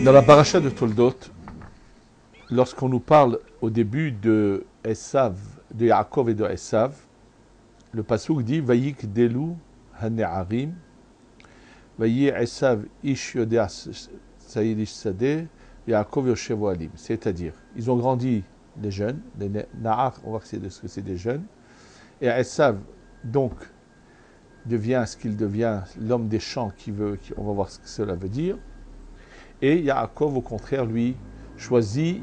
Dans la paracha de Toldot, lorsqu'on nous parle au début de Esav, de Yaakov et de Esav, le pasuk dit Vayik delu hane'arim, Vayi Esav ish yodea sayid ish sadeh, Yaakov yoshev alim. C'est-à-dire, ils ont grandi les jeunes, les Na'ar, on va voir ce que c'est des jeunes, et Esav, donc, devient ce qu'il devient, l'homme des champs on va voir ce que cela veut dire. Et Yaakov, au contraire, lui, choisit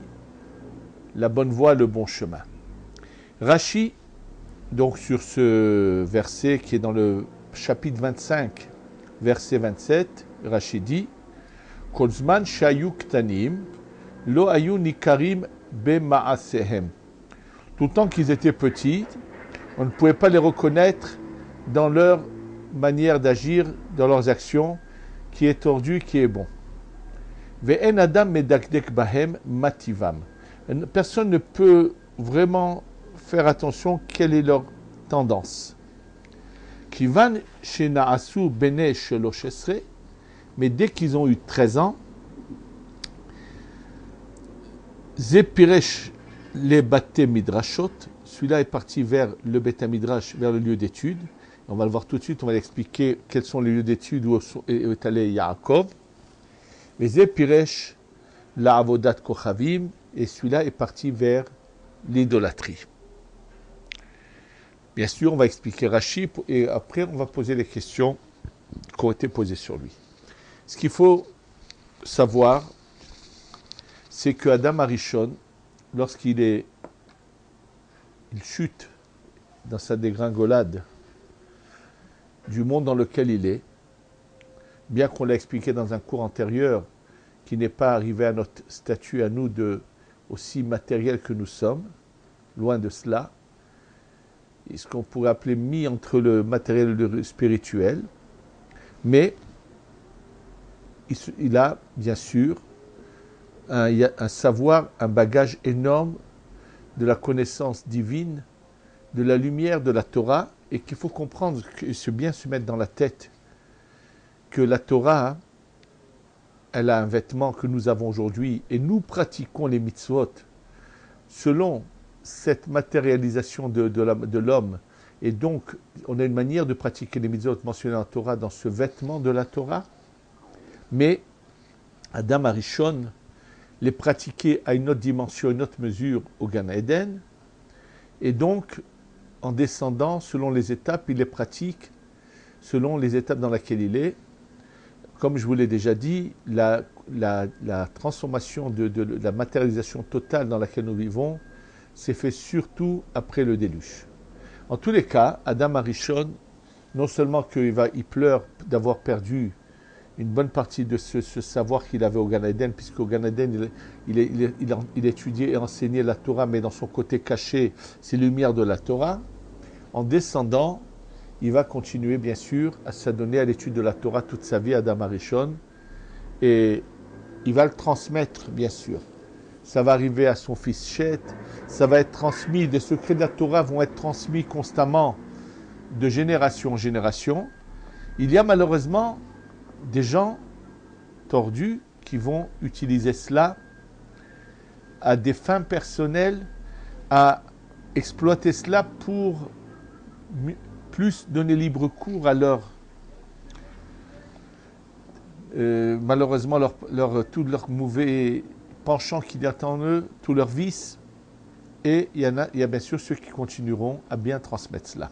la bonne voie, le bon chemin. Rashi, donc sur ce verset qui est dans le chapitre 25, verset 27, Rashi dit Kolzman shayu ktanim, lo ayu nikarim be ma'asehem. Tout le temps qu'ils étaient petits, on ne pouvait pas les reconnaître dans leur manière d'agir, dans leurs actions, qui est tordu, qui est bon. Ve'en adam medakdek bahem mativam. Personne ne peut vraiment faire attention quelle est leur tendance. Kivan shena'asu bene shelosh esre, mais dès qu'ils ont eu 13 ans, zepiresh le bate midrashot, celui-là est parti vers le beta midrash, vers le lieu d'étude. On va le voir tout de suite, on va l'expliquer quels sont les lieux d'étude où est allé Yaakov. Mais zepiresh la avodat kochavim, et celui-là est parti vers l'idolâtrie. Bien sûr, on va expliquer Rashi et après on va poser les questions qui ont été posées sur lui. Ce qu'il faut savoir, c'est que Adam Arishon, lorsqu'il chute dans sa dégringolade du monde dans lequel il est, bien qu'on l'a expliqué dans un cours antérieur, qui n'est pas arrivé à notre statut, à nous, aussi matériel que nous sommes, loin de cela, et ce qu'on pourrait appeler mis entre le matériel et le spirituel, mais il a bien sûr un savoir, un bagage énorme de la connaissance divine, de la lumière de la Torah, et qu'il faut comprendre, bien se mettre dans la tête que la Torah, elle a un vêtement que nous avons aujourd'hui, et nous pratiquons les mitzvot selon cette matérialisation de l'homme. Et donc, on a une manière de pratiquer les mitzvot mentionnées en Torah dans ce vêtement de la Torah. Mais Adam Arishon les pratiquait à une autre dimension, une autre mesure au Gan Eden. Et donc, en descendant, selon les étapes, il les pratique selon les étapes dans lesquelles il est. Comme je vous l'ai déjà dit, la transformation de la matérialisation totale dans laquelle nous vivons s'est fait surtout après le déluge. En tous les cas, Adam Arishon, non seulement il pleure d'avoir perdu une bonne partie de ce savoir qu'il avait au Gan Eden, puisqu'au Gan Eden, il étudiait et enseignait la Torah, mais dans son côté caché, c'est les lumières de la Torah. En descendant, il va continuer, bien sûr, à s'adonner à l'étude de la Torah toute sa vie, Adam Arishon, et il va le transmettre, bien sûr. Ça va arriver à son fils Shet, ça va être transmis, des secrets de la Torah vont être transmis constamment de génération en génération. Il y a malheureusement des gens tordus qui vont utiliser cela à des fins personnelles, à exploiter cela pour plus donner libre cours à malheureusement tout leur mauvais penchant qu'il y a en eux, tous leurs vices, et il y a bien sûr ceux qui continueront à bien transmettre cela.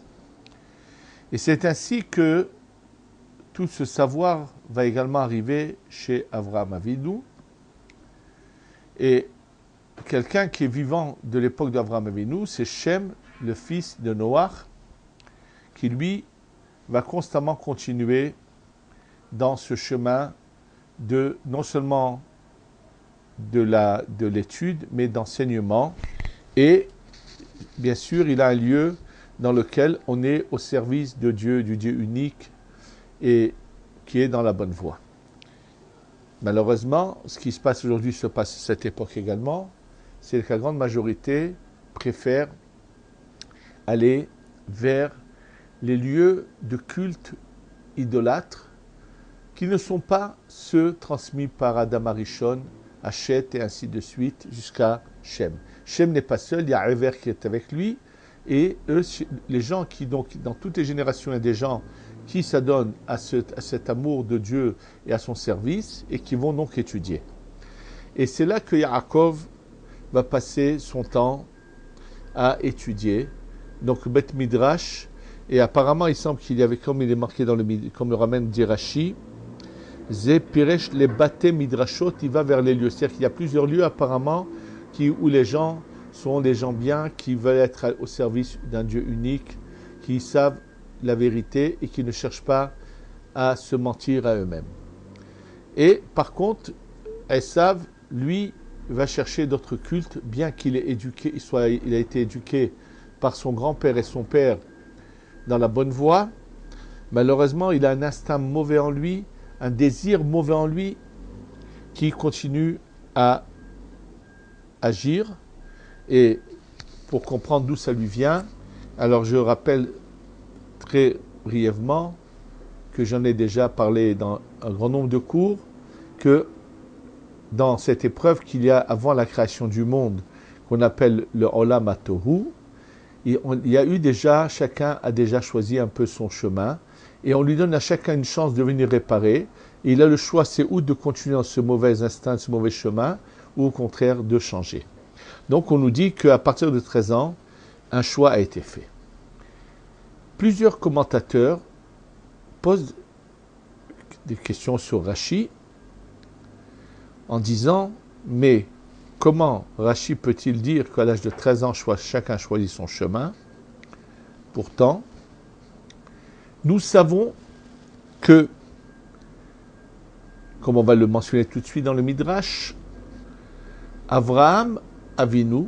Et c'est ainsi que tout ce savoir va également arriver chez Avraham Avinu, et quelqu'un qui est vivant de l'époque d'Avraham Avinu, c'est Shem, le fils de Noach, qui lui va constamment continuer dans ce chemin non seulement de l'étude, mais d'enseignement. Et bien sûr, il a un lieu dans lequel on est au service de Dieu, du Dieu unique, et qui est dans la bonne voie. Malheureusement, ce qui se passe aujourd'hui se passe à cette époque également, c'est que la grande majorité préfère aller vers les lieux de culte idolâtres, qui ne sont pas ceux transmis par Adam Arishon, Hachet et ainsi de suite jusqu'à Shem. Shem n'est pas seul, il y a Ever qui est avec lui, et eux, les gens qui, donc, dans toutes les générations, il y a des gens qui s'adonnent à cet amour de Dieu et à son service, et qui vont donc étudier. Et c'est là que Yaakov va passer son temps à étudier. Donc, Beth Midrash, et apparemment, il semble qu'il y avait, comme il est marqué dans comme le ramène d'Irachi, Ze Piresh le Bate Midrashot, il va vers les lieux. C'est-à-dire qu'il y a plusieurs lieux, apparemment, où les gens sont des gens bien, qui veulent être au service d'un Dieu unique, qui savent la vérité et qui ne cherchent pas à se mentir à eux-mêmes. Et par contre, Esav, lui, va chercher d'autres cultes, bien qu'il ait éduqué, il a été éduqué par son grand-père et son père dans la bonne voie. Malheureusement, il a un instinct mauvais en lui, un désir mauvais en lui, qui continue à agir. Et pour comprendre d'où ça lui vient, alors je rappelle très brièvement que j'en ai déjà parlé dans un grand nombre de cours, que dans cette épreuve qu'il y a avant la création du monde, qu'on appelle le Olam HaTohu, il y a eu déjà, chacun a déjà choisi un peu son chemin, et on lui donne à chacun une chance de venir réparer, et il a le choix, c'est ou de continuer dans ce mauvais instinct, ce mauvais chemin, ou au contraire de changer. Donc on nous dit qu'à partir de 13 ans, un choix a été fait. Plusieurs commentateurs posent des questions sur Rashi en disant, mais comment Rashi peut-il dire qu'à l'âge de 13 ans, chacun choisit son chemin? Pourtant, nous savons que, comme on va le mentionner tout de suite dans le Midrash, Avraham Avinu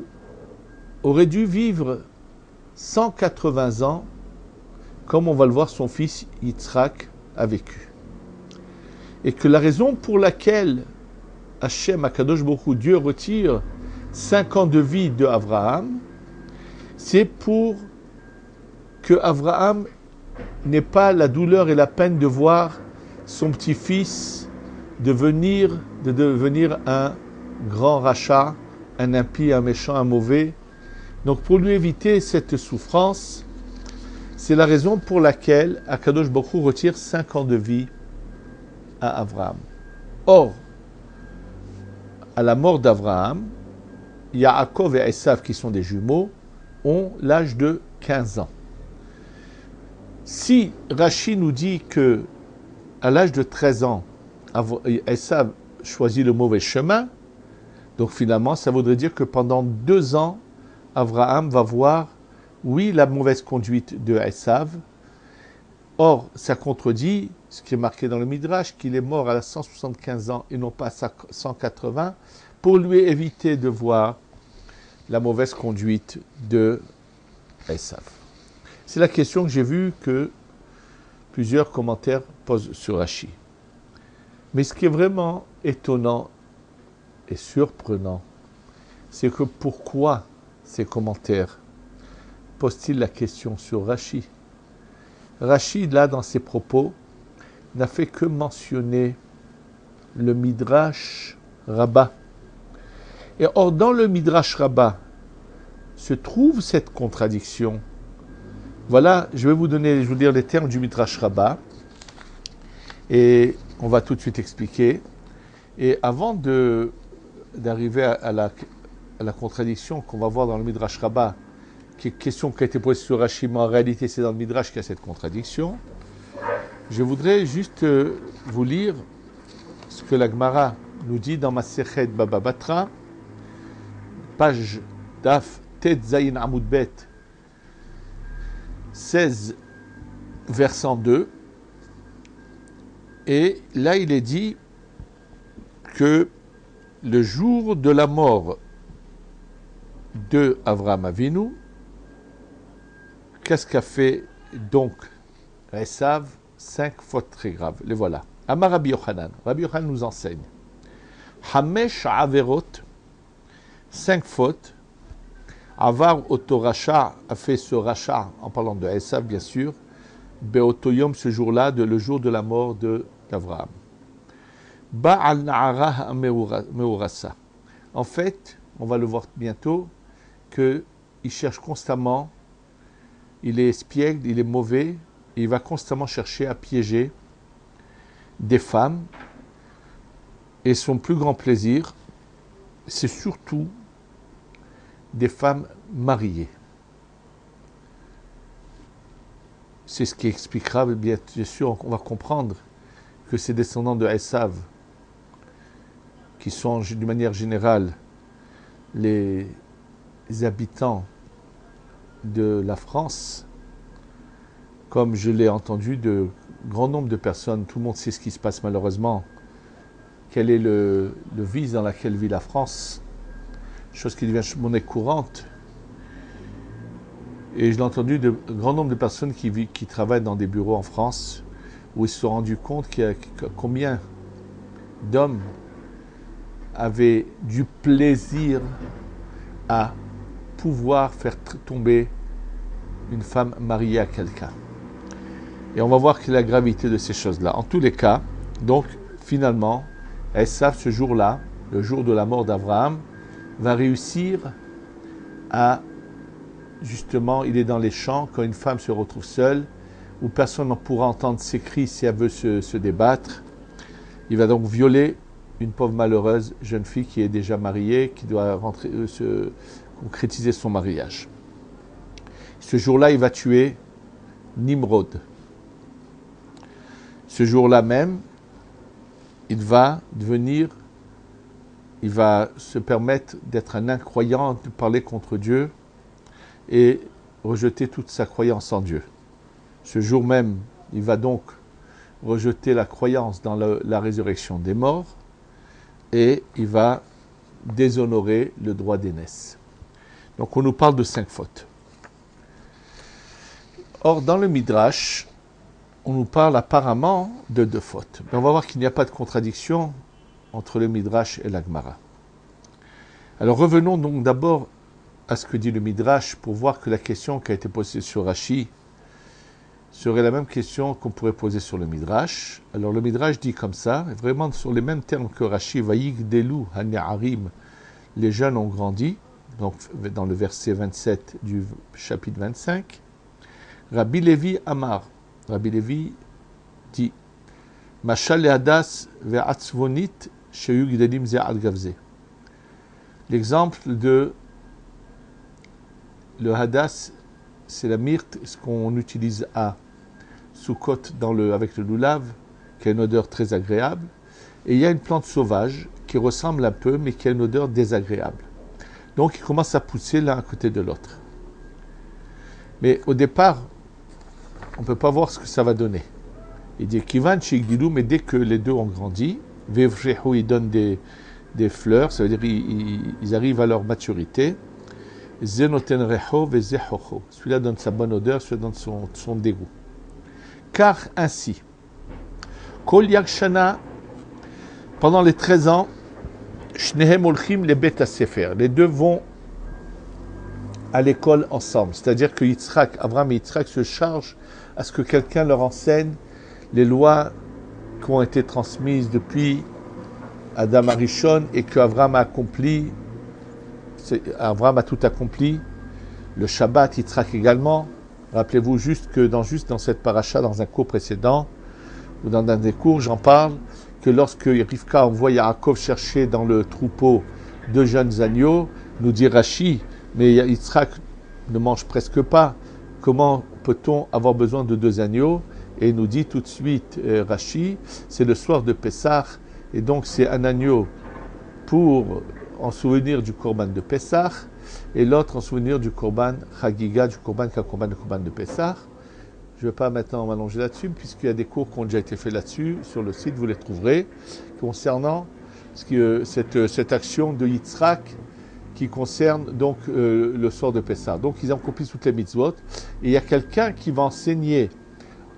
aurait dû vivre 180 ans, comme on va le voir, son fils Yitzhak a vécu. Et que la raison pour laquelle Hachem, Akadosh Baruch Hu, Dieu retire 5 ans de vie de Avraham, c'est pour que Avraham n'ait pas la douleur et la peine de voir son petit-fils devenir un grand rachat, un impie, un méchant, un mauvais. Donc pour lui éviter cette souffrance, c'est la raison pour laquelle Akadosh Baruch Hu retire 5 ans de vie à Avraham. Or, à la mort d'Avraham, Yaakov et Esav, qui sont des jumeaux, ont l'âge de 15 ans. Si Rashi nous dit que à l'âge de 13 ans, Esav choisit le mauvais chemin, donc finalement, ça voudrait dire que pendant 2 ans, Avraham va voir, oui, la mauvaise conduite de Esav. Or, ça contredit ce qui est marqué dans le Midrash, qu'il est mort à 175 ans et non pas à 180, pour lui éviter de voir la mauvaise conduite de Esav. C'est la question que j'ai vue que plusieurs commentaires posent sur Rashi. Mais ce qui est vraiment étonnant et surprenant, c'est que pourquoi ces commentaires posent-ils la question sur Rashi? Rashi, là, dans ses propos, n'a fait que mentionner le Midrash Rabbah. Et or, dans le Midrash Rabbah se trouve cette contradiction. Voilà, je vais vous lire les termes du Midrash Rabbah, et on va tout de suite expliquer. Et avant d'arriver à la contradiction qu'on va voir dans le Midrash Rabbah, qui est une question qui a été posée sur Rashi, mais en réalité c'est dans le Midrash qu'il y a cette contradiction, je voudrais juste vous lire ce que la Gemara nous dit dans Masechet Baba Batra, page Daf Tet Zayin Amud Bet, 16, versant 2. Et là, il est dit que le jour de la mort de Avraham Avinu, qu'est-ce qu'a fait donc Esav? 5 fautes très graves. Les voilà. Amar Rabbi Yochanan. Rabbi Yochanan nous enseigne. Hamesh Averot, 5 fautes. Avar Oto Racha a fait ce Racha, en parlant de Esav bien sûr, Beotoyom, ce jour-là, le jour de la mort de d'Abraham. Ba'al na'ara meurasa. En fait, on va le voir bientôt, qu'il cherche constamment, il est espiègle, il est mauvais, et il va constamment chercher à piéger des femmes. Et son plus grand plaisir, c'est surtout des femmes mariées. C'est ce qui expliquera, bien sûr, on va comprendre que ces descendants de Esav, qui sont d'une manière générale les habitants de la France, comme je l'ai entendu de grand nombre de personnes, tout le monde sait ce qui se passe malheureusement, quel est le vice dans lequel vit la France, chose qui devient monnaie courante. Et je l'ai entendu de grand nombre de personnes qui travaillent dans des bureaux en France, où ils se sont rendus compte qu'il y a combien d'hommes avaient du plaisir à pouvoir faire tomber une femme mariée à quelqu'un. Et on va voir quelle est la gravité de ces choses-là. En tous les cas, donc, finalement, Esav, ce jour-là, le jour de la mort d'Abraham, va réussir à, justement, il est dans les champs, quand une femme se retrouve seule, où personne ne pourra entendre ses cris si elle veut se débattre. Il va donc violer une pauvre malheureuse jeune fille qui est déjà mariée, qui doit se concrétiser son mariage. Ce jour-là, il va tuer Nimrod. Ce jour-là même, il va se permettre d'être un incroyant, de parler contre Dieu et rejeter toute sa croyance en Dieu. Ce jour même, il va donc rejeter la croyance dans la résurrection des morts et il va déshonorer le droit d'aînesse. Donc on nous parle de 5 fautes. Or, dans le Midrash, on nous parle apparemment de 2 fautes. Mais on va voir qu'il n'y a pas de contradiction entre le Midrash et la Gemara. Alors revenons donc d'abord à ce que dit le Midrash pour voir que la question qui a été posée sur Rashi serait la même question qu'on pourrait poser sur le Midrash. Alors le Midrash dit comme ça, vraiment sur les mêmes termes que Rashi, Vayigdelu hane'arim, les jeunes ont grandi, donc dans le verset 27 du chapitre 25. Rabbi Levi Amar, Rabbi Levi dit, Mashal le'adas ve'atzvonit sheyu gdelim ze al gavze. L'exemple de le hadas, c'est la myrte, ce qu'on utilise à Sukkot avec le loulav, qui a une odeur très agréable. Et il y a une plante sauvage qui ressemble un peu, mais qui a une odeur désagréable. Donc, ils commencent à pousser l'un à côté de l'autre. Mais au départ, on ne peut pas voir ce que ça va donner. Il dit Kivan Shigdilou, mais dès que les deux ont grandi, Vevrehu, ils donnent des fleurs, ça veut dire ils arrivent à leur maturité. Zenoten Reho Vezehocho. Celui-là donne sa bonne odeur, celui-là donne son dégoût. Car ainsi, Kol Yakshana, pendant les 13 ans, Shnehem Olchim les Bet Sefer. Les deux vont à l'école ensemble. C'est-à-dire que Abraham et Yitzhak se chargent à ce que quelqu'un leur enseigne les lois qui ont été transmises depuis Adam Arishon et que Abraham a accompli. Abraham a tout accompli. Le Shabbat, Yitzhak également. Rappelez-vous juste que dans cette paracha, dans un cours précédent, ou dans un des cours, j'en parle, que lorsque Rivka envoie Yaakov chercher dans le troupeau 2 jeunes agneaux, nous dit Rashi, mais Yitzhak ne mange presque pas. Comment peut-on avoir besoin de 2 agneaux? Et il nous dit tout de suite, Rashi, c'est le soir de Pessah, et donc c'est un agneau en souvenir du Korban de Pessah, et l'autre en souvenir du Korban Chagiga, du Korban de Pessah. Je ne vais pas maintenant m'allonger là-dessus, puisqu'il y a des cours qui ont déjà été faits là-dessus, sur le site, vous les trouverez, concernant cette action de Yitzhak, qui concerne donc le soir de Pessah. Donc ils ont accompli toutes les mitzvot, et il y a quelqu'un qui va enseigner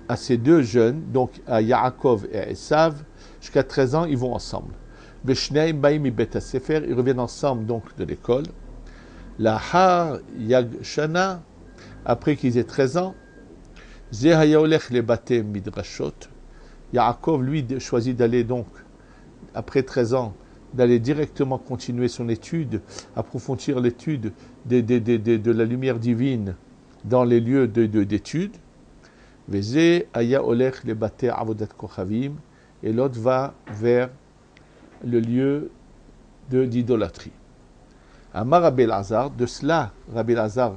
à ces 2 jeunes, donc à Yaakov et à Esav, jusqu'à 13 ans, ils vont ensemble. Beshneim baim mi bet sefer, ils reviennent ensemble donc de l'école. La har yag shana, après qu'ils aient 13 ans, ze hayaolech le batem midrashot, Yaakov, lui, choisit d'aller donc, après 13 ans, d'aller directement continuer son étude, approfondir l'étude de la lumière divine dans les lieux d'étude. Veze aya olech le bate avodat kochavim, et l'autre va vers le lieu d'idolâtrie. Amar Rabbi Elazar, de cela, Rabbi Elazar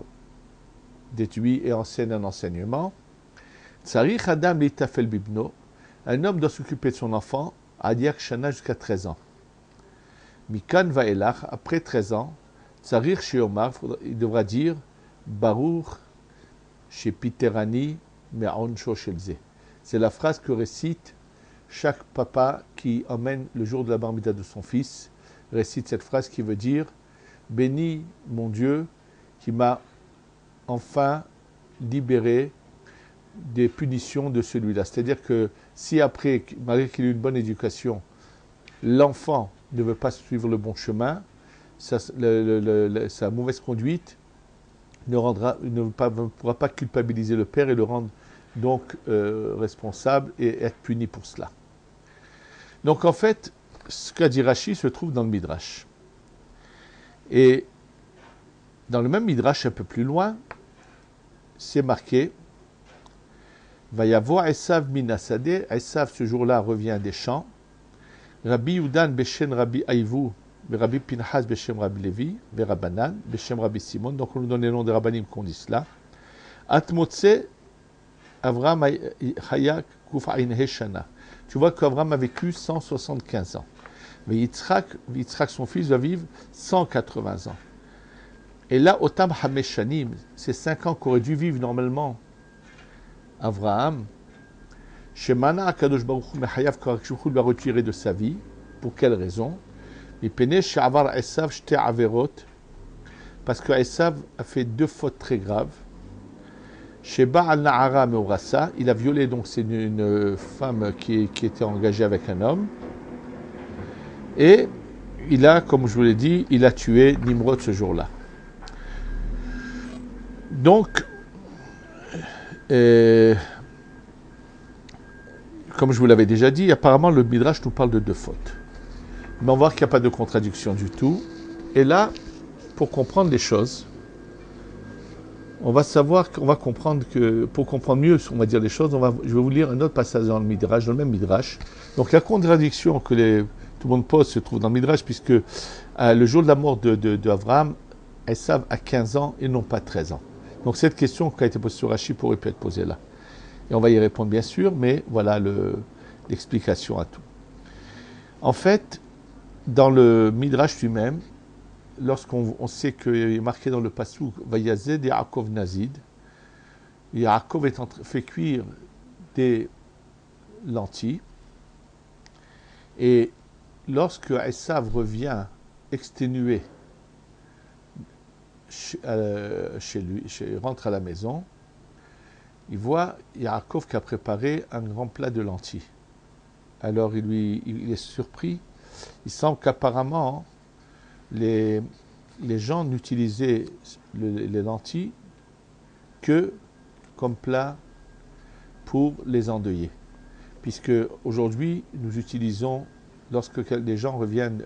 déduit et enseigne un enseignement. Tsarich adam litafel bibno, un homme doit s'occuper de son enfant, Adiak Shana jusqu'à 13 ans. Mikan Vaelach, après 13 ans, Tsarich Sheomar, il devra dire Baruch Shepiterani Me'onsho Shelze. C'est la phrase que récite chaque papa qui emmène le jour de la bar mitzvah de son fils, récite cette phrase qui veut dire bénis mon Dieu qui m'a enfin libéré des punitions de celui-là. C'est-à-dire que si après, malgré qu'il ait eu une bonne éducation, l'enfant ne veut pas suivre le bon chemin, sa mauvaise conduite ne pourra pas culpabiliser le père et le rendre donc responsable et être puni pour cela. Donc en fait, ce qu'a dit Rashi se trouve dans le Midrash. Et dans le même Midrash, un peu plus loin, c'est marqué va y avoir Esav minasade. Esav ce jour-là revient des champs. Rabbi Yudan Beshem Rabbi Aivu, Rabbi Pinchas Beshem Rabbi Levi, Rabbanan Beshem Rabbi Simon. Donc on nous donne les noms des rabbanim qu'on dit cela. Atmotse Avram Hayak Kufain Heshana. Tu vois qu'Avram a vécu 175 ans. Mais Yitzhak son fils va vivre 180 ans. Et là, Otam Hameshanim, c'est 5 ans qu'aurait dû vivre normalement Avraham, Shemana Akadosh Baruch Hu Mechayav Kadosh Baruch Hu lui a retiré de sa vie. Pour quelle raison? Parce que Esav a fait 2 fautes très graves. Sheba al Na'ara Meurasa, il a violé, donc c'est une femme qui était engagée avec un homme. Et il a, comme je vous l'ai dit, il a tué Nimrod ce jour-là. Donc, comme je vous l'avais déjà dit, apparemment le Midrash nous parle de 2 fautes. Mais on va voir qu'il n'y a pas de contradiction du tout. Et là, pour comprendre les choses, on va comprendre que, pour comprendre mieux, on va dire les choses, je vais vous lire un autre passage dans le Midrash, dans le même Midrash. Donc la contradiction que tout le monde pose se trouve dans le Midrash, puisque le jour de la mort d'Avraham, Esav a 15 ans et non pas 13 ans. Donc cette question qui a été posée sur Rashi pourrait peut être posée là. Et on va y répondre bien sûr, mais voilà l'explication à tout. En fait, dans le Midrash lui-même, lorsqu'on sait qu'il est marqué dans le Passouk, Vayazed Yaakov Nazid, Yaakov fait cuire des lentilles, et lorsque Esav revient exténué chez lui, rentre à la maison, il voit Yaakov qui a préparé un grand plat de lentilles. Alors il est surpris. Il semble qu'apparemment les gens n'utilisaient les lentilles que comme plat pour les endeuillés. Puisque aujourd'hui, nous utilisons, lorsque les gens reviennent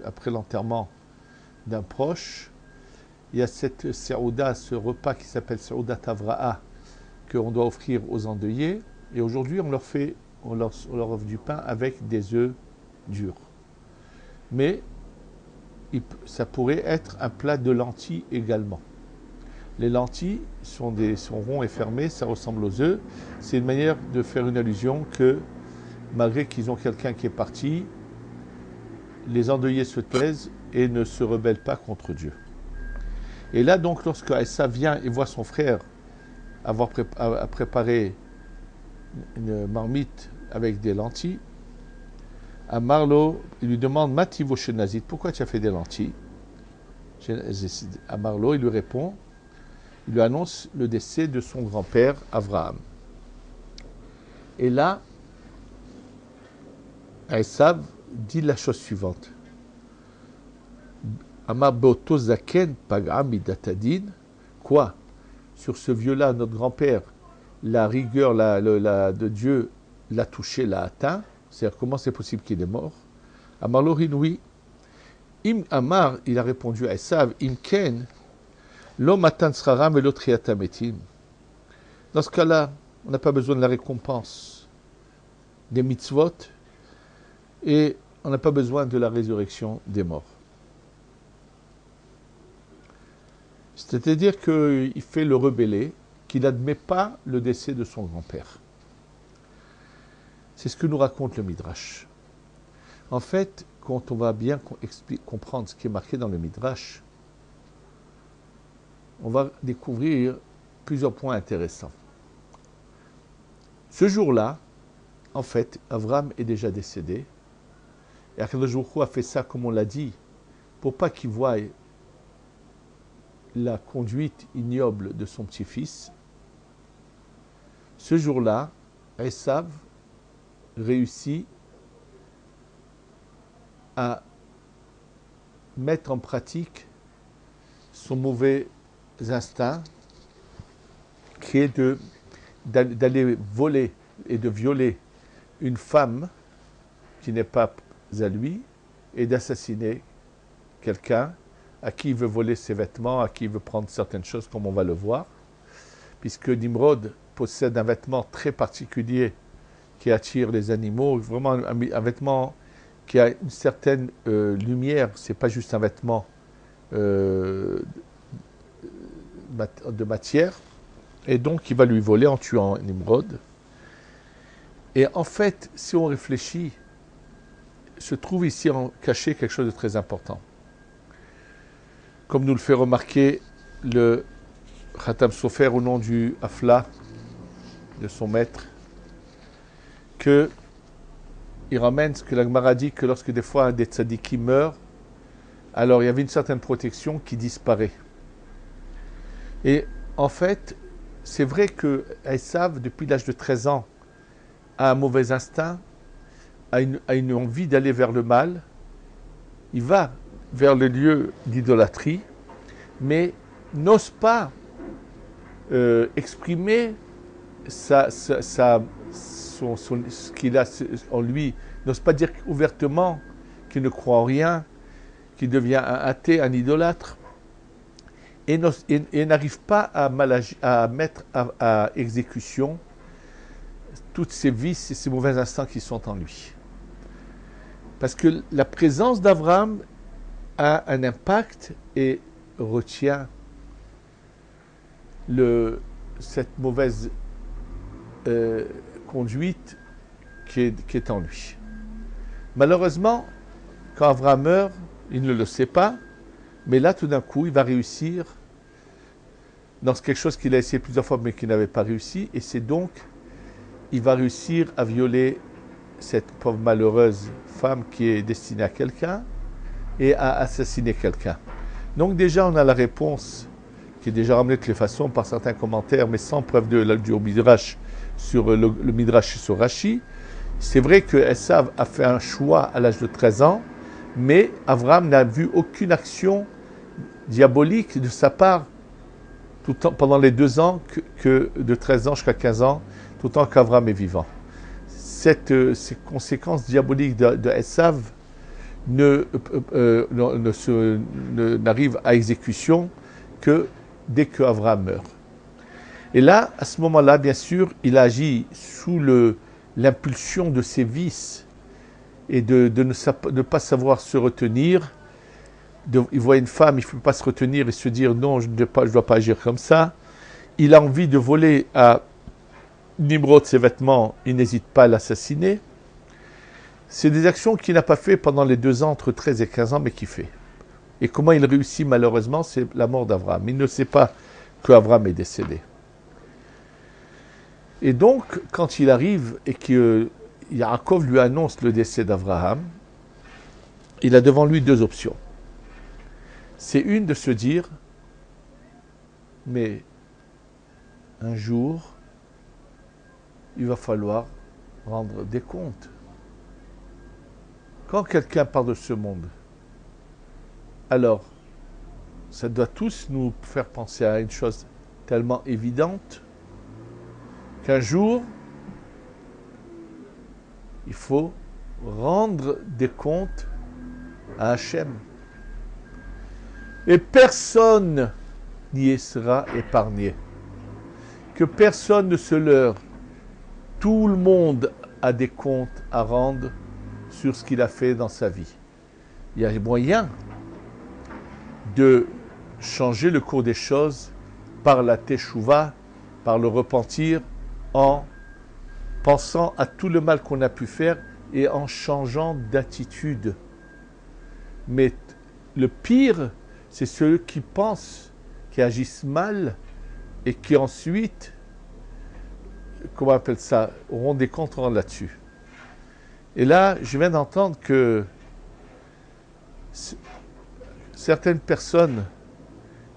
après l'enterrement d'un proche, il y a cette seouda, ce repas qui s'appelle seouda tavra'a, qu'on doit offrir aux endeuillés. Et aujourd'hui, on leur offre du pain avec des œufs durs. Mais ça pourrait être un plat de lentilles également. Les lentilles sont ronds et fermés, ça ressemble aux œufs. C'est une manière de faire une allusion que, malgré qu'ils ont quelqu'un qui est parti, les endeuillés se taisent et ne se rebellent pas contre Dieu. Et là, donc, lorsque Esav vient et voit son frère avoir préparé une marmite avec des lentilles, à Marlo, il lui demande Mativo Shenazit, pourquoi tu as fait des lentilles? À Marlo, il lui répond, il lui annonce le décès de son grand-père Avraham. Et là, Esav dit la chose suivante. Amar Beoto Zaken Pagam Idatadin. Quoi? Sur ce vieux-là, notre grand-père, la rigueur de Dieu l'a touché, l'a atteint. C'est-à-dire, comment c'est possible qu'il est mort? Amar lo rinui. Im Amar, il a répondu à Esav, Im ken, lo matan sraram velo triata metim. Dans ce cas-là, on n'a pas besoin de la récompense des mitzvot et on n'a pas besoin de la résurrection des morts. C'est-à-dire qu'il fait le rebellé, qu'il n'admet pas le décès de son grand-père. C'est ce que nous raconte le Midrash. En fait, quand on va bien comprendre ce qui est marqué dans le Midrash, on va découvrir plusieurs points intéressants. Ce jour-là, en fait, Avram est déjà décédé. Et Akadosh Baruch Hu a fait ça, comme on l'a dit, pour pas qu'il voie la conduite ignoble de son petit-fils. Ce jour-là, Esav réussit à mettre en pratique son mauvais instinct, qui est d'aller voler et de violer une femme qui n'est pas à lui et d'assassiner quelqu'un à qui il veut voler ses vêtements, à qui il veut prendre certaines choses, comme on va le voir, puisque Nimrod possède un vêtement très particulier qui attire les animaux, vraiment un vêtement qui a une certaine lumière, c'est pas juste un vêtement de matière, et donc il va lui voler en tuant Nimrod. Et en fait, si on réfléchit, se trouve ici caché quelque chose de très important. Comme nous le fait remarquer le Khatam Sofer au nom du Afla, de son maître, que il ramène ce que la Gemara dit, que lorsque des fois un des tzadikim meurt, alors il y avait une certaine protection qui disparaît. Et en fait, c'est vrai que Esav, depuis l'âge de 13 ans, a un mauvais instinct, a une envie d'aller vers le mal, il va vers le lieu d'idolâtrie, mais n'ose pas exprimer ce qu'il a en lui, n'ose pas dire ouvertement qu'il ne croit en rien, qu'il devient un athée, un idolâtre, et n'arrive pas à mettre à exécution toutes ces vices et ces mauvais instincts qui sont en lui. Parce que la présence d'Abraham a un impact et retient cette mauvaise conduite qui est en lui. Malheureusement, quand Abraham meurt, il ne le sait pas, mais là, tout d'un coup, il va réussir dans quelque chose qu'il a essayé plusieurs fois, mais qu'il n'avait pas réussi, et c'est donc, il va réussir à violer cette pauvre malheureuse femme qui est destinée à quelqu'un, et à assassiner quelqu'un. Donc déjà, on a la réponse qui est déjà ramenée de toutes les façons par certains commentaires, mais sans preuve du Midrash sur le Midrash sur Rashi. C'est vrai que Esav a fait un choix à l'âge de 13 ans, mais Abraham n'a vu aucune action diabolique de sa part pendant les 2 ans, de 13 ans jusqu'à 15 ans, tout le temps qu'Abraham est vivant. Ces conséquences diaboliques de Esav n'arrivent à exécution que dès que Abraham meurt. Et là, à ce moment-là, bien sûr, il agit sous l'impulsion de ses vices et de ne pas savoir se retenir. Il voit une femme, il ne peut pas se retenir et se dire non, je ne dois pas agir comme ça. Il a envie de voler à Nimrod ses vêtements, il n'hésite pas à l'assassiner. C'est des actions qu'il n'a pas fait pendant les 2 ans, entre 13 et 15 ans, mais qu'il fait. Et comment il réussit malheureusement, c'est la mort d'Abraham. Il ne sait pas qu'Abraham est décédé. Et donc, quand il arrive et que Yaakov lui annonce le décès d'Abraham, il a devant lui 2 options. C'est une de se dire, mais un jour, il va falloir rendre des comptes. Quand quelqu'un part de ce monde, alors, ça doit tous nous faire penser à une chose tellement évidente qu'un jour, Il faut rendre des comptes à Hachem. Et personne n'y sera épargné. Que personne ne se leurre. Tout le monde a des comptes à rendre sur ce qu'il a fait dans sa vie. Il y a moyen de changer le cours des choses par la teshuva, par le repentir, en pensant à tout le mal qu'on a pu faire et en changeant d'attitude. Mais le pire, c'est ceux qui pensent, qui agissent mal et qui ensuite, comment on appelle ça, auront des comptes là-dessus. Et là, je viens d'entendre que certaines personnes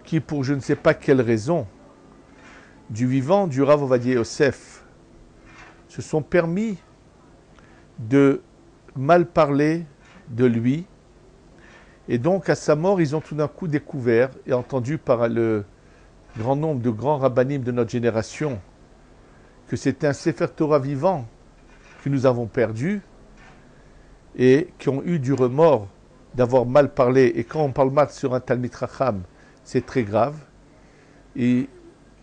qui, pour je ne sais pas quelle raison, du vivant du Rav Ovadia Yosef, se sont permis de mal parler de lui. Et donc, à sa mort, ils ont tout d'un coup découvert et entendu par le grand nombre de grands rabbinim de notre génération que c'était un Sefer Torah vivant que nous avons perdu et qui ont eu du remords d'avoir mal parlé. Et quand on parle mal sur un Talmid Chacham, c'est très grave. Et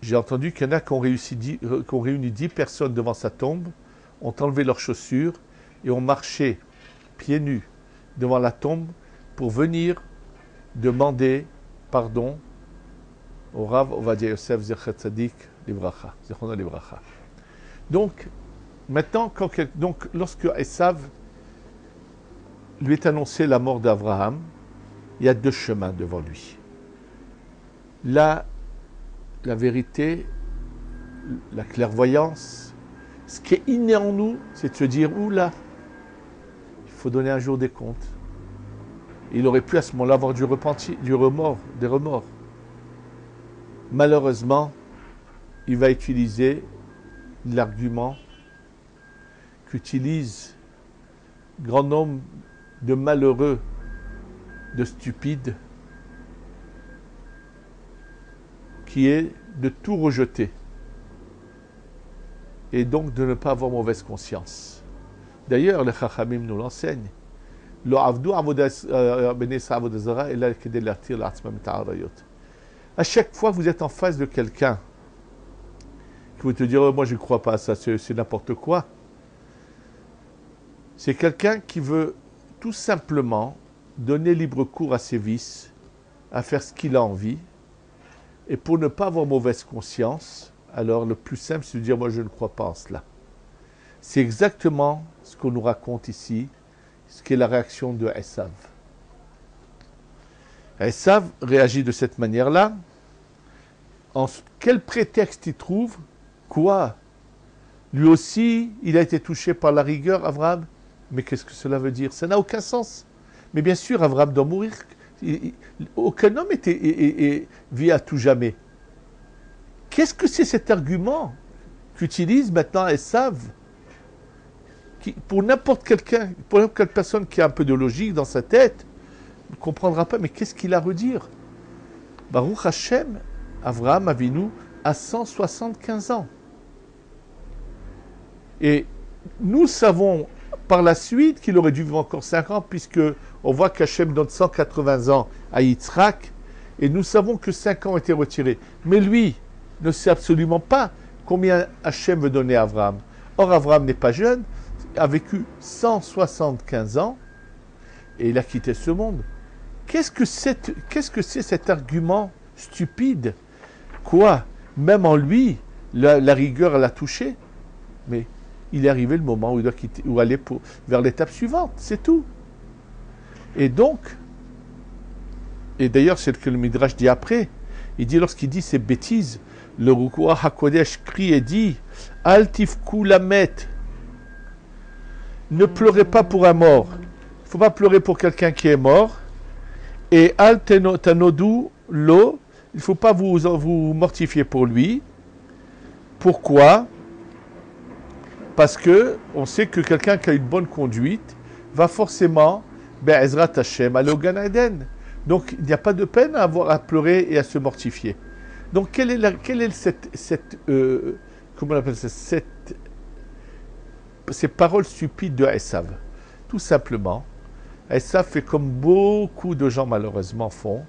j'ai entendu qu'il y en a qui ont réuni 10 personnes devant sa tombe, ont enlevé leurs chaussures et ont marché pieds nus devant la tombe pour venir demander pardon au Rav Ovadia Yosef Zecher Tzadik Livracha, Zechrono Livracha. Donc, maintenant, lorsque Esav lui est annoncé la mort d'Abraham, il y a deux chemins devant lui. Là, la vérité, la clairvoyance, ce qui est inné en nous, c'est de se dire, oula, il faut donner un jour des comptes. Il aurait pu à ce moment-là avoir des remords. Malheureusement, il va utiliser l'argument qu'utilise grand nombre de malheureux, de stupides, qui est de tout rejeter et donc de ne pas avoir mauvaise conscience. D'ailleurs, les Chachamim nous l'enseignent. À chaque fois que vous êtes en face de quelqu'un qui vous te dire oh, moi je ne crois pas à ça, c'est n'importe quoi, c'est quelqu'un qui veut tout simplement donner libre cours à ses vices, à faire ce qu'il a envie, et pour ne pas avoir mauvaise conscience, alors le plus simple c'est de dire moi je ne crois pas en cela. C'est exactement ce qu'on nous raconte ici, ce qui est la réaction de Esav. Esav réagit de cette manière-là. Quel prétexte il trouve? Quoi? Lui aussi, il a été touché par la rigueur, Abraham. Mais qu'est-ce que cela veut dire? Ça n'a aucun sens. Mais bien sûr, Abraham doit mourir. Aucun homme vit à tout jamais. Qu'est-ce que c'est cet argument qu'utilise maintenant Esav? Pour n'importe quelle personne qui a un peu de logique dans sa tête, ne comprendra pas, mais qu'est-ce qu'il a à redire? Baruch Hashem, Avraham Avinu a 175 ans. Et nous savons par la suite qu'il aurait dû vivre encore 5 ans, puisque on voit qu'Hachem donne 180 ans à Yitzhak, et nous savons que 5 ans ont été retirés. Mais lui ne sait absolument pas combien Hachem veut donner à Avraham. Or, Avraham n'est pas jeune, a vécu 175 ans, et il a quitté ce monde. Qu'est-ce que c'est cet argument stupide? Quoi? Même en lui, la rigueur l'a touché. Mais il est arrivé le moment où il doit quitter, ou aller vers l'étape suivante, c'est tout. Et donc, et d'ailleurs c'est ce que le Midrash dit après, il dit lorsqu'il dit ces bêtises, le Ruach HaKodesh crie et dit Al tifku lamet, ne pleurez pas pour un mort. Il ne faut pas pleurer pour quelqu'un qui est mort. Et Al tanodu lo, il ne faut pas vous mortifier pour lui. Pourquoi? Parce que on sait que quelqu'un qui a une bonne conduite va forcément, Ezrat Hashem, aller au Gan Eden. Donc il n'y a pas de peine à avoir à pleurer et à se mortifier. Donc quelle est cette comment on appelle ça, cette ces paroles stupides de Esav. Tout simplement, Esav fait comme beaucoup de gens malheureusement font,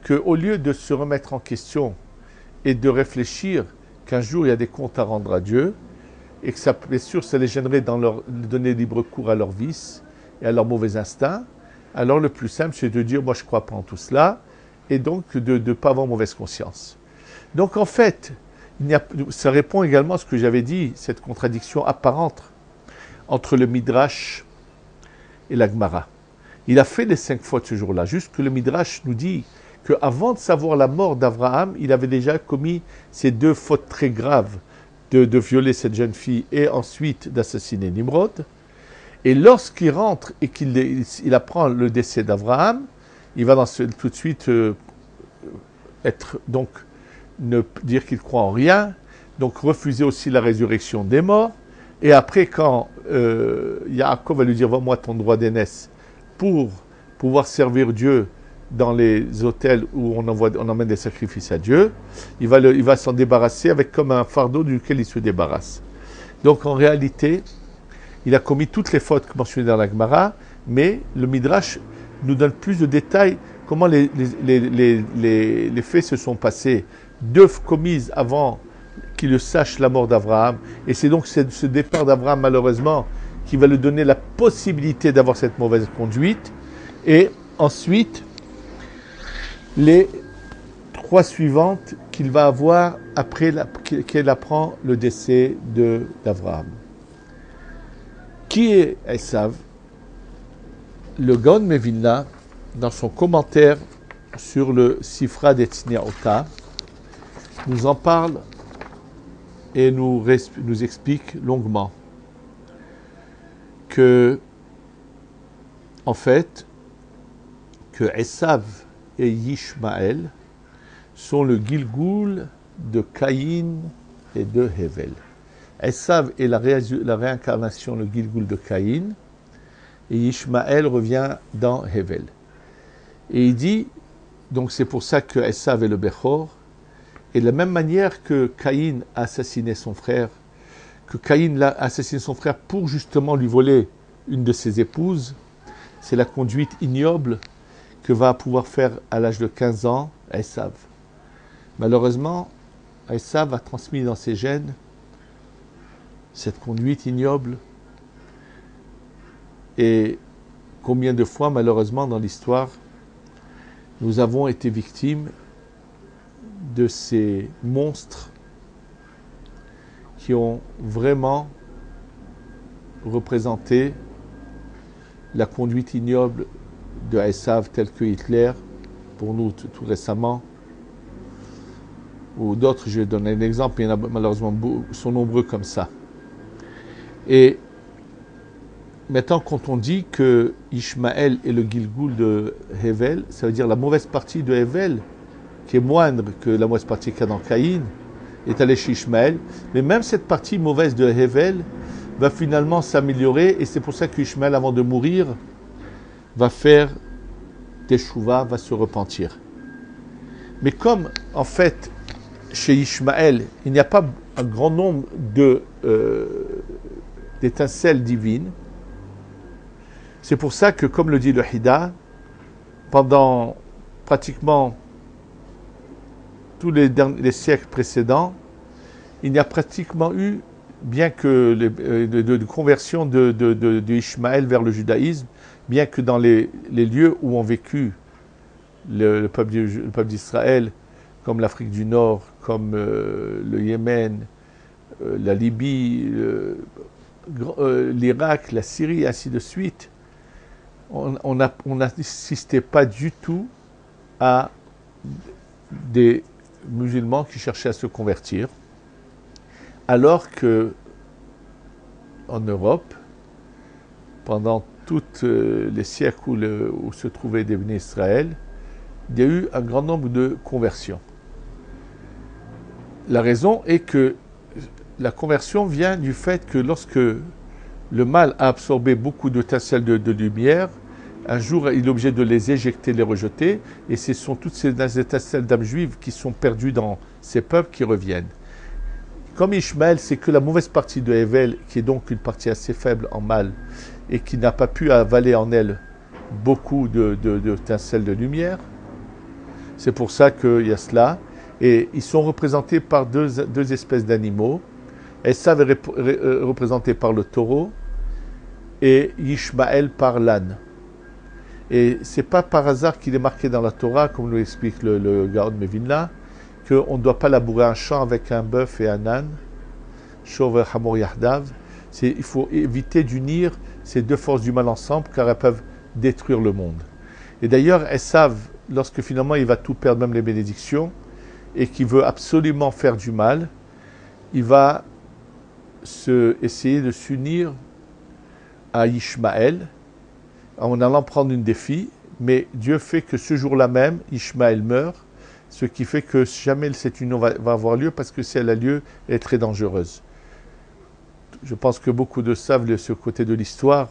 qu'au lieu de se remettre en question et de réfléchir qu'un jour il y a des comptes à rendre à Dieu, et que ça, bien sûr, ça les gênerait dans leur donner libre cours à leurs vices et à leurs mauvais instincts, alors le plus simple, c'est de dire, moi je ne crois pas en tout cela, et donc de ne pas avoir mauvaise conscience. Donc en fait, ça répond également à ce que j'avais dit, cette contradiction apparente entre le Midrash et la Gemara. Il a fait les 5 fautes ce jour-là, juste que le Midrash nous dit qu'avant de savoir la mort d'Abraham, il avait déjà commis ces 2 fautes très graves, de violer cette jeune fille et ensuite d'assassiner Nimrod. Et lorsqu'il rentre et qu'il apprend le décès d'Abraham, il va tout de suite ne dire qu'il croit en rien, donc refuser aussi la résurrection des morts. Et après, quand Yaakov va lui dire « Va-moi ton droit d'aînesse » pour pouvoir servir Dieu dans les hôtels où on emmène des sacrifices à Dieu, il va s'en débarrasser avec comme un fardeau duquel il se débarrasse. Donc en réalité, il a commis toutes les fautes mentionnées dans la Gemara, mais le Midrash nous donne plus de détails comment les faits se sont passés. 2 commises avant qu'il sache la mort d'Abraham, et c'est donc ce départ d'Abraham malheureusement qui va lui donner la possibilité d'avoir cette mauvaise conduite, et ensuite les 3 suivantes qu'il va avoir après qu'elle apprend le décès d'Abraham. Qui est Esav? Le Gaon Mevilna, dans son commentaire sur le Sifra d'Etznia Ota, nous en parle et nous explique longuement que, en fait, que Esav et Yishmaël sont le Gilgoul de Caïn et de Hevel. Esav est la réincarnation, le Gilgoul de Caïn, et Yishmaël revient dans Hevel. Et il dit, donc c'est pour ça que Esav est le Bechor, et de la même manière que Caïn a assassiné son frère, que Caïn a assassiné son frère pour justement lui voler une de ses épouses, c'est la conduite ignoble que va pouvoir faire à l'âge de 15 ans Esav. Malheureusement, Esav a transmis dans ses gènes cette conduite ignoble. Et combien de fois, malheureusement, dans l'histoire, nous avons été victimes de ces monstres qui ont vraiment représenté la conduite ignoble de Esav, tel que Hitler, pour nous tout récemment, ou d'autres, je vais donner un exemple, il y en a malheureusement sont nombreux comme ça. Et maintenant, quand on dit que Ishmaël est le Gilgoul de Hevel, ça veut dire la mauvaise partie de Hevel, qui est moindre que la mauvaise partie qu'il y a dans Caïn, est allée chez Ishmaël. Mais même cette partie mauvaise de Hevel va finalement s'améliorer, et c'est pour ça qu'Ishmaël, avant de mourir, va faire teshuva, va se repentir. Mais comme, en fait, chez Ishmaël, il n'y a pas un grand nombre d'étincelles divines, c'est pour ça que, comme le dit le Hida, pendant pratiquement tous les siècles précédents, il n'y a pratiquement eu, bien que de conversion de Ishmaël vers le judaïsme, bien que dans les lieux où ont vécu le peuple d'Israël, comme l'Afrique du Nord, comme le Yémen, la Libye, l'Irak, la Syrie, et ainsi de suite, on n'assistait pas du tout à des musulmans qui cherchaient à se convertir, alors que en Europe, pendant tous les siècles où se trouvaient des Béné Israël, il y a eu un grand nombre de conversions. La raison est que la conversion vient du fait que lorsque le mal a absorbé beaucoup d'étincelles de lumière, un jour il est obligé de les éjecter, les rejeter, et ce sont toutes ces étincelles d'âmes juives qui sont perdues dans ces peuples qui reviennent. Comme Ishmaël, c'est que la mauvaise partie de Hevel, qui est donc une partie assez faible en mal, et qui n'a pas pu avaler en elle beaucoup d'étincelles de lumière, c'est pour ça qu'il y a cela. Et ils sont représentés par deux espèces d'animaux. Esav est représenté par le taureau et Ishmaël par l'âne. Et c'est pas par hasard qu'il est marqué dans la Torah, comme nous explique le Gaon Mevinla, qu'on ne doit pas labourer un champ avec un bœuf et un âne. Shover Hamor Yahdav. Il faut éviter d'unir ces deux forces du mal ensemble, car elles peuvent détruire le monde. Et d'ailleurs, Esav, lorsque finalement il va tout perdre, même les bénédictions, et qu'il veut absolument faire du mal, il va essayer de s'unir à Ishmaël en allant prendre une des filles, mais Dieu fait que ce jour-là même, Ishmaël meurt, ce qui fait que jamais cette union va avoir lieu, parce que si elle a lieu, elle est très dangereuse. Je pense que beaucoup de savent ce côté de l'histoire,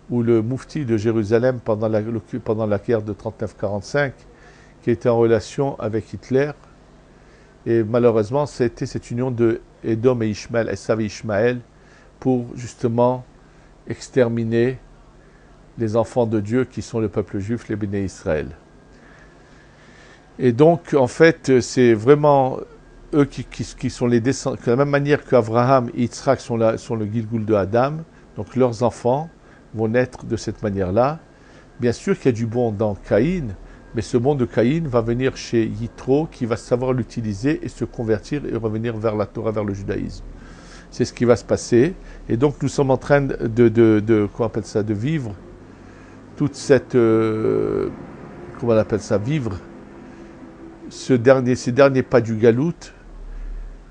où le moufti de Jérusalem, pendant la guerre de 39-45, qui était en relation avec Hitler, et malheureusement, c'était cette union de Edom et Ishmaël, Esav et Ishmaël, pour justement exterminer les enfants de Dieu qui sont le peuple juif, les Béné Israël. Et donc, en fait, c'est vraiment eux qui sont les descendants, de la même manière qu'Abraham et Yitzhak sont le Gilgul de Adam, donc leurs enfants vont naître de cette manière-là. Bien sûr qu'il y a du bon dans Caïn, mais ce bon de Caïn va venir chez Yitro, qui va savoir l'utiliser et se convertir et revenir vers la Torah, vers le judaïsme. C'est ce qui va se passer. Et donc nous sommes en train comment on appelle ça, de vivre toute cette, comment on appelle ça, vivre ces derniers pas du Galout.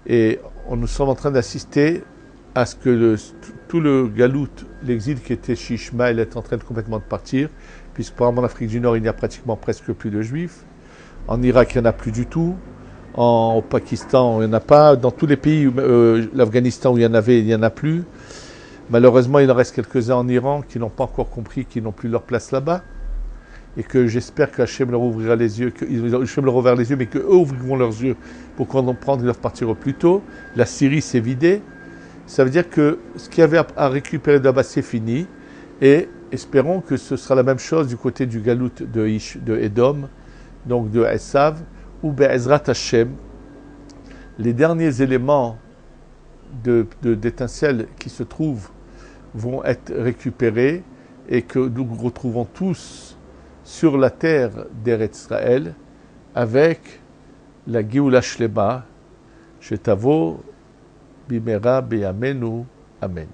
Et nous sommes en train d'assister à ce que tout le Galout, l'exil qui était chez Ishmaël, est en train de complètement de partir, puisque par exemple en Afrique du Nord, il n'y a pratiquement presque plus de Juifs. En Irak, il n'y en a plus du tout. Au Pakistan, il n'y en a pas. Dans tous les pays, l'Afghanistan où il y en avait, il n'y en a plus. Malheureusement, il en reste quelques-uns en Iran qui n'ont pas encore compris qu'ils n'ont plus leur place là-bas. Et que j'espère qu'Hachem leur ouvrira les yeux, qu'Hachem leur ouvert les yeux, mais qu'eux ouvriront leurs yeux pour comprendre qu'ils doivent partir au plus tôt. La Syrie s'est vidée. Ça veut dire que ce qu'il y avait à récupérer de là-bas, c'est fini. Et espérons que ce sera la même chose du côté du Galout de Edom, donc de Esav, où Be'ezrat Hashem, les derniers éléments d'étincelles qui se trouvent vont être récupérés et que nous retrouvons tous sur la terre d'Eretz Israël avec la Géoula Shlema, Shetavo Bimera Beyamenu. Amen.